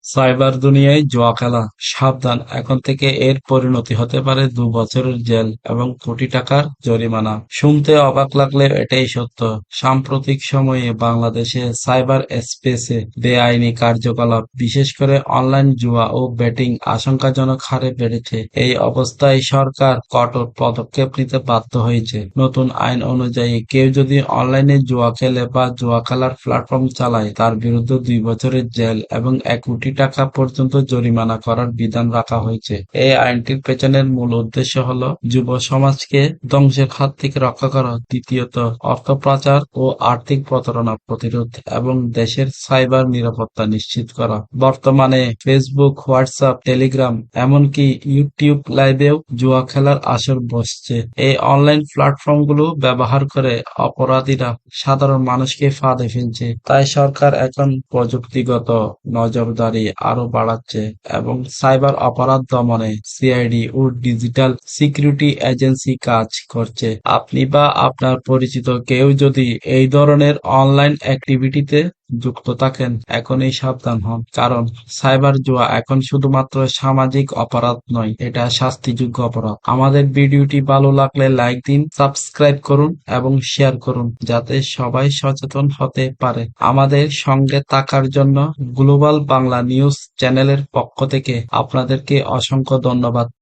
Cyber দুনিয়ায় জুয়া খেলা, সাবধান, এখন থেকে এর পরিণতি হতে পারে 2 বছরের জেল এবং কোটি টাকার জরিমানা। শুনতে অবাক লাগলেও এটাই সত্য। সাম্প্রতিক সময়ে বাংলাদেশে সাইবার স্পেসে বেআইনি কার্যকলাপ, বিশেষ করে অনলাইন জুয়া ও বেটিং আশঙ্কাজনক হারে বেড়েছে। এই অবস্থায় সরকার কঠোর পদক্ষেপ নিতে বাধ্য হয়েছে। নতুন আইন অনুযায়ী কেউ যদি অনলাইনে জুয়া খেলে বা জুয়া খেলার প্ল্যাটফর্ম চালায়, তার বিরুদ্ধে 2 বছরের জেল এবং 1 কোটি টাকা পর্যন্ত জরিমানা করার বিধান রাখা হয়েছে। এই আইনটির পেছনের মূল উদ্দেশ্য হল যুব সমাজকে ধ্বংসের হাত থেকে রক্ষা করা, দ্বিতীয়ত অর্থ পাচার ও আর্থিক প্রতারণা প্রতিরোধ এবং দেশের সাইবার নিরাপত্তা নিশ্চিত করা। বর্তমানে ফেসবুক, হোয়াটসঅ্যাপ, টেলিগ্রাম, এমনকি ইউটিউব লাইভেও জুয়া খেলার আসর বসছে। এই অনলাইন প্ল্যাটফর্মগুলো ব্যবহার করে অপরাধীরা সাধারণ মানুষকে ফাঁদে ফেলছে। তাই সরকার এখন প্রযুক্তিগত নজরদারি আরো বাড়াচ্ছে এবং সাইবার অপরাধ দমনে সিআইডি ও ডিজিটাল সিকিউরিটি এজেন্সি কাজ করছে। আপনি বা আপনার পরিচিত কেউ যদি এই ধরনের অনলাইন অ্যাক্টিভিটিতে যুক্ত থাকেন, এখনই সাবধান হন। কারণ সাইবার জুয়া এখন শুধুমাত্র সামাজিক অপরাধ নয়, এটা শাস্তিযোগ্য অপরাধ। আমাদের ভিডিওটি ভালো লাগলে লাইক দিন, সাবস্ক্রাইব করুন এবং শেয়ার করুন, যাতে সবাই সচেতন হতে পারে। আমাদের সঙ্গে থাকার জন্য গ্লোবাল বাংলা নিউজ চ্যানেলের পক্ষ থেকে আপনাদেরকে অসংখ্য ধন্যবাদ।